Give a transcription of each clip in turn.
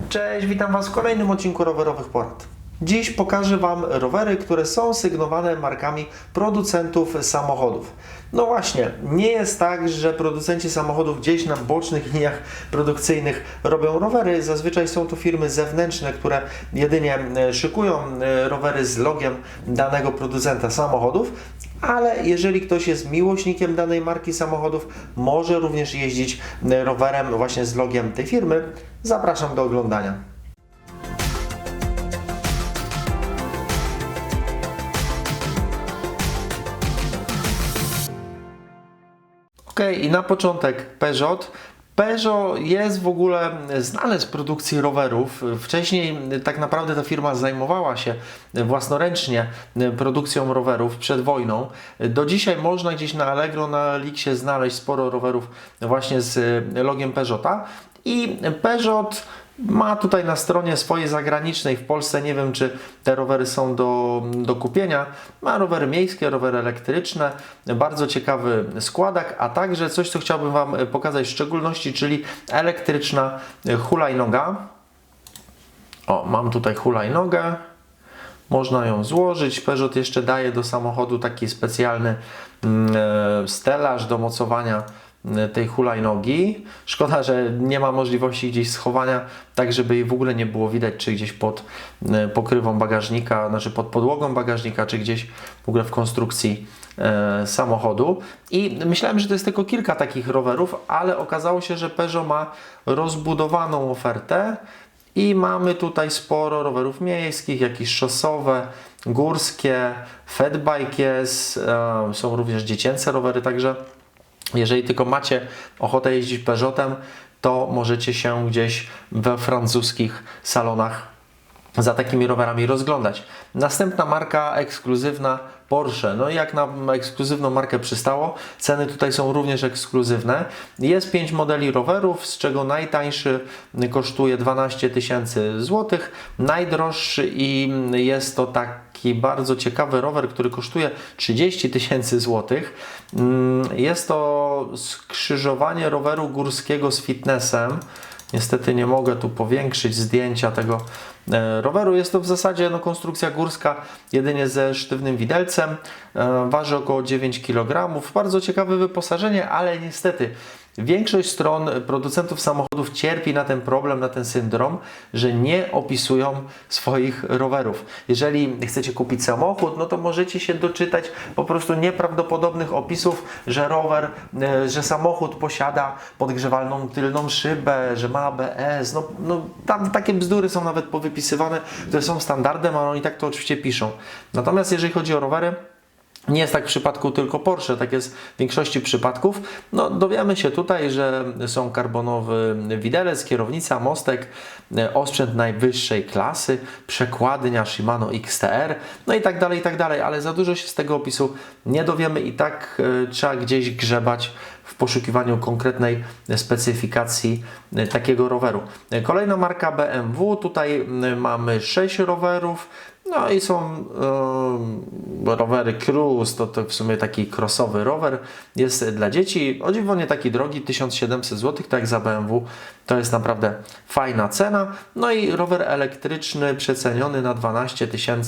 Cześć, witam Was w kolejnym odcinku rowerowych porad. Dziś pokażę Wam rowery, które są sygnowane markami producentów samochodów. No właśnie, nie jest tak, że producenci samochodów gdzieś na bocznych liniach produkcyjnych robią rowery. Zazwyczaj są to firmy zewnętrzne, które jedynie szykują rowery z logiem danego producenta samochodów. Ale jeżeli ktoś jest miłośnikiem danej marki samochodów, może również jeździć rowerem właśnie z logiem tej firmy. Zapraszam do oglądania. Ok, i na początek Peugeot. Peugeot jest w ogóle znane z produkcji rowerów. Wcześniej tak naprawdę ta firma zajmowała się własnoręcznie produkcją rowerów przed wojną. Do dzisiaj można gdzieś na Allegro, na Elixie znaleźć sporo rowerów właśnie z logiem Peugeota. I Peugeot ma tutaj na stronie swojej zagranicznej w Polsce, nie wiem czy te rowery są do kupienia, ma rowery miejskie, rowery elektryczne, bardzo ciekawy składak, a także coś, co chciałbym Wam pokazać w szczególności, czyli elektryczna hulajnoga. O, mam tutaj hulajnogę, można ją złożyć. Peugeot jeszcze daje do samochodu taki specjalny stelaż do mocowania tej hulajnogi. Szkoda, że nie ma możliwości gdzieś schowania, tak żeby jej w ogóle nie było widać, czy gdzieś pod pokrywą bagażnika, znaczy pod podłogą bagażnika, czy gdzieś w ogóle w konstrukcji samochodu. I myślałem, że to jest tylko kilka takich rowerów, ale okazało się, że Peugeot ma rozbudowaną ofertę i mamy tutaj sporo rowerów miejskich, jakieś szosowe, górskie, fatbike jest, są również dziecięce rowery, także jeżeli tylko macie ochotę jeździć Peugeotem, to możecie się gdzieś we francuskich salonach za takimi rowerami rozglądać. Następna marka ekskluzywna Porsche. No i jak na ekskluzywną markę przystało, ceny tutaj są również ekskluzywne. Jest 5 modeli rowerów, z czego najtańszy kosztuje 12 000 złotych, najdroższy i jest to taki bardzo ciekawy rower, który kosztuje 30 000 złotych. Jest to skrzyżowanie roweru górskiego z fitnessem. Niestety nie mogę tu powiększyć zdjęcia tego roweru. Jest to w zasadzie konstrukcja górska jedynie ze sztywnym widelcem. Waży około 9 kg. Bardzo ciekawe wyposażenie, ale niestety większość stron producentów samochodów cierpi na ten problem, na ten syndrom, że nie opisują swoich rowerów. Jeżeli chcecie kupić samochód, no to możecie się doczytać po prostu nieprawdopodobnych opisów, że rower, że samochód posiada podgrzewalną tylną szybę, że ma ABS. No tam takie bzdury są nawet powypisywane, które są standardem, ale oni tak to oczywiście piszą. Natomiast jeżeli chodzi o rowery, nie jest tak w przypadku tylko Porsche, tak jest w większości przypadków. No, dowiemy się tutaj, że są karbonowy widelec, kierownica, mostek, osprzęt najwyższej klasy, przekładnia Shimano XTR, no i tak dalej, ale za dużo się z tego opisu nie dowiemy i tak trzeba gdzieś grzebać w poszukiwaniu konkretnej specyfikacji takiego roweru. Kolejna marka BMW, tutaj mamy 6 rowerów. No i są rowery Cruise, to w sumie taki crossowy rower, jest dla dzieci, o dziwo nie taki drogi, 1700 zł, tak jak za BMW, to jest naprawdę fajna cena. No i rower elektryczny przeceniony na 12 000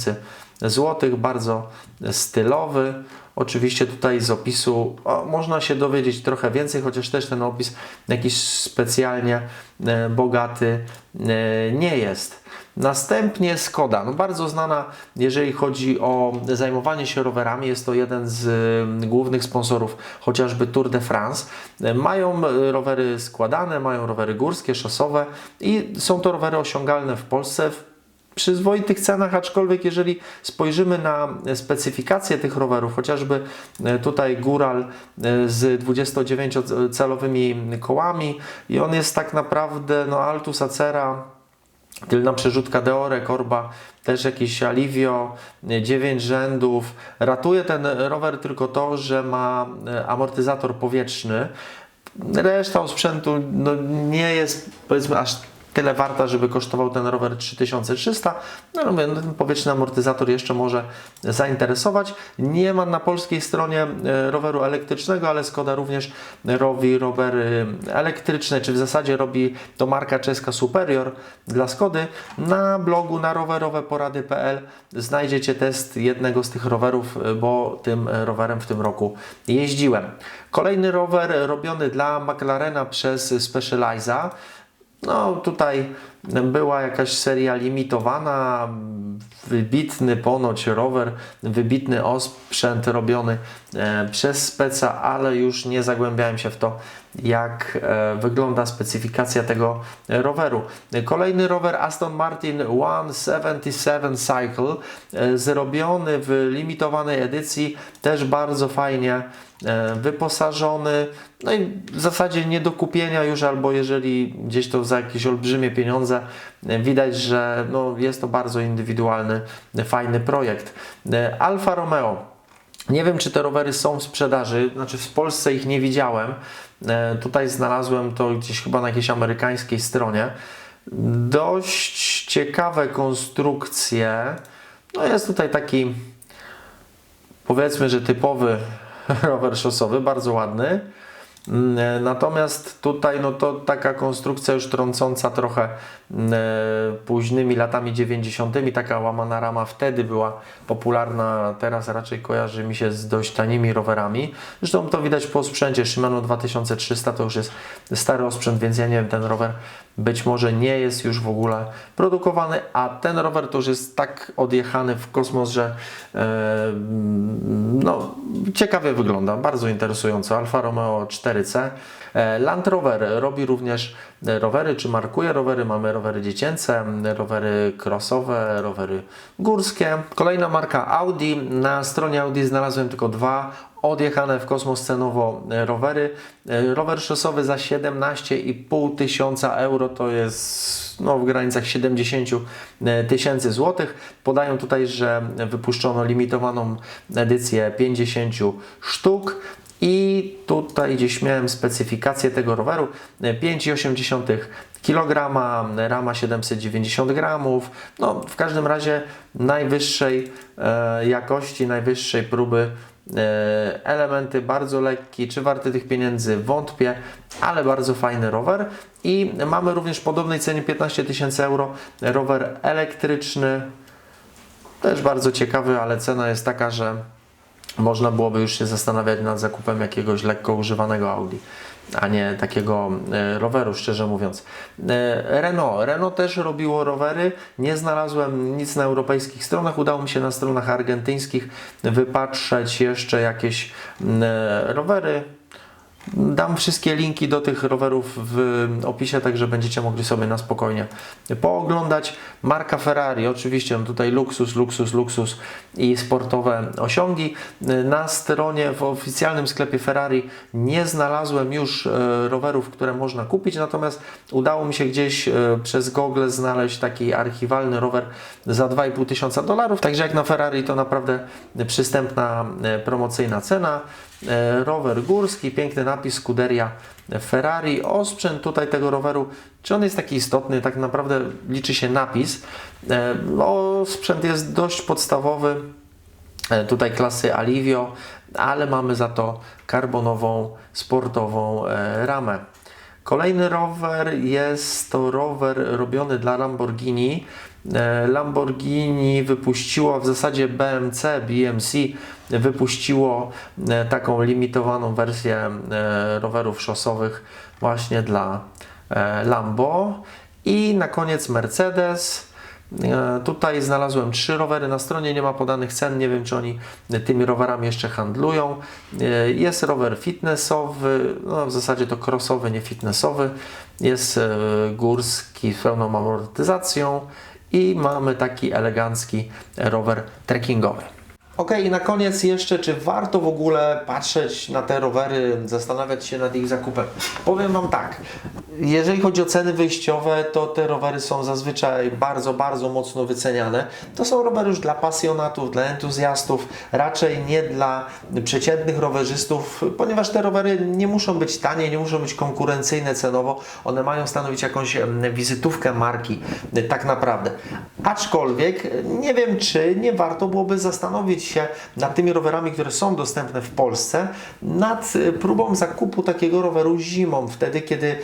zł, bardzo stylowy. Oczywiście tutaj z opisu można się dowiedzieć trochę więcej, chociaż też ten opis jakiś specjalnie bogaty nie jest. Następnie Skoda, bardzo znana, jeżeli chodzi o zajmowanie się rowerami, jest to jeden z głównych sponsorów chociażby Tour de France. Mają rowery składane, mają rowery górskie, szosowe i są to rowery osiągalne w Polsce w przyzwoitych cenach, aczkolwiek jeżeli spojrzymy na specyfikację tych rowerów, chociażby tutaj Góral z 29-calowymi kołami i on jest tak naprawdę Altus Acera, tylna przerzutka Deore, korba, też jakiś Alivio, 9 rzędów. Ratuje ten rower tylko to, że ma amortyzator powietrzny. Reszta sprzętu nie jest, powiedzmy, aż tyle warta, żeby kosztował ten rower 3300. No mówię, no ten powietrzny amortyzator jeszcze może zainteresować. Nie ma na polskiej stronie roweru elektrycznego, ale Skoda również robi rowery elektryczne, czy w zasadzie robi to marka czeska Superior dla Skody. Na blogu na roweroweporady.pl znajdziecie test jednego z tych rowerów, bo tym rowerem w tym roku jeździłem. Kolejny rower robiony dla McLarena przez Specialized. No tutaj była jakaś seria limitowana, wybitny ponoć rower, wybitny osprzęt robiony przez Speca, ale już nie zagłębiałem się w to, jak wygląda specyfikacja tego roweru. Kolejny rower Aston Martin 177 Cycle, zrobiony w limitowanej edycji, też bardzo fajnie wyposażony, no i w zasadzie nie do kupienia już, albo jeżeli gdzieś to za jakieś olbrzymie pieniądze, widać, że no jest to bardzo indywidualny, fajny projekt. Alfa Romeo. Nie wiem, czy te rowery są w sprzedaży, znaczy w Polsce ich nie widziałem. Tutaj znalazłem to gdzieś chyba na jakiejś amerykańskiej stronie. Dość ciekawe konstrukcje. No jest tutaj taki, powiedzmy, że typowy rower szosowy, bardzo ładny. Natomiast tutaj no to taka konstrukcja już trącąca trochę późnymi latami 90. Taka łamana rama wtedy była popularna, teraz raczej kojarzy mi się z dość tanimi rowerami. Zresztą to widać po sprzęcie. Shimano 2300 to już jest stary osprzęt, więc ja nie wiem, ten rower być może nie jest już w ogóle produkowany, a ten rower to już jest tak odjechany w kosmos, że no, ciekawie wygląda, bardzo interesująco. Alfa Romeo 4C. Land Rover robi również rowery, czy markuje rowery. Mamy rowery dziecięce, rowery crossowe, rowery górskie. Kolejna marka Audi. Na stronie Audi znalazłem tylko dwa odjechane w kosmos cenowo rowery. Rower szosowy za 17,5 tysiąca euro, to jest no, w granicach 70 tysięcy złotych. Podają tutaj, że wypuszczono limitowaną edycję 50 sztuk. I tutaj gdzieś miałem specyfikację tego roweru. 5,8 kg, rama 790 gramów. No, w każdym razie najwyższej jakości, najwyższej próby elementy, bardzo lekki. Czy warty tych pieniędzy? Wątpię, ale bardzo fajny rower. I mamy również w podobnej cenie 15 tysięcy euro rower elektryczny. Też bardzo ciekawy, ale cena jest taka, że można byłoby już się zastanawiać nad zakupem jakiegoś lekko używanego Audi, a nie takiego roweru, szczerze mówiąc. Renault też robiło rowery. Nie znalazłem nic na europejskich stronach. Udało mi się na stronach argentyńskich wypatrzeć jeszcze jakieś rowery. Dam wszystkie linki do tych rowerów w opisie, także będziecie mogli sobie na spokojnie pooglądać. Marka Ferrari, oczywiście no tutaj luksus i sportowe osiągi. Na stronie, w oficjalnym sklepie Ferrari nie znalazłem już rowerów, które można kupić, natomiast udało mi się gdzieś przez Google znaleźć taki archiwalny rower za 2,5 tysiąca dolarów, także jak na Ferrari to naprawdę przystępna, promocyjna cena. Rower górski, piękny napis Scuderia Ferrari. Osprzęt tutaj tego roweru, czy on jest taki istotny? Tak naprawdę liczy się napis. Osprzęt jest dość podstawowy, tutaj klasy Alivio, ale mamy za to karbonową, sportową ramę. Kolejny rower jest to rower robiony dla Lamborghini. Lamborghini wypuściło, w zasadzie BMC wypuściło taką limitowaną wersję rowerów szosowych właśnie dla Lambo. I na koniec Mercedes. Tutaj znalazłem 3 rowery na stronie, nie ma podanych cen, nie wiem, czy oni tymi rowerami jeszcze handlują. Jest rower fitnessowy, no w zasadzie to crossowy, nie fitnessowy. Jest górski z pełną amortyzacją i mamy taki elegancki rower trekkingowy. Ok, i na koniec jeszcze, czy warto w ogóle patrzeć na te rowery, zastanawiać się nad ich zakupem? Powiem Wam tak, jeżeli chodzi o ceny wyjściowe, to te rowery są zazwyczaj bardzo, bardzo mocno wyceniane. To są rowery już dla pasjonatów, dla entuzjastów, raczej nie dla przeciętnych rowerzystów, ponieważ te rowery nie muszą być tanie, nie muszą być konkurencyjne cenowo, one mają stanowić jakąś wizytówkę marki, tak naprawdę. Aczkolwiek nie wiem, czy nie warto byłoby zastanowić się nad tymi rowerami, które są dostępne w Polsce, nad próbą zakupu takiego roweru zimą, wtedy kiedy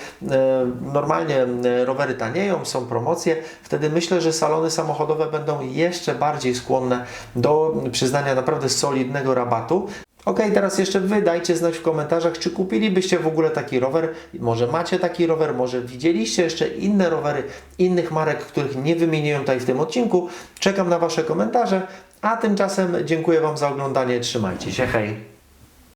normalnie rowery tanieją, są promocje, wtedy myślę, że salony samochodowe będą jeszcze bardziej skłonne do przyznania naprawdę solidnego rabatu. Ok, teraz jeszcze Wy dajcie znać w komentarzach, czy kupilibyście w ogóle taki rower, może macie taki rower, może widzieliście jeszcze inne rowery innych marek, których nie wymieniłem tutaj w tym odcinku. Czekam na Wasze komentarze, a tymczasem dziękuję Wam za oglądanie, trzymajcie się, hej!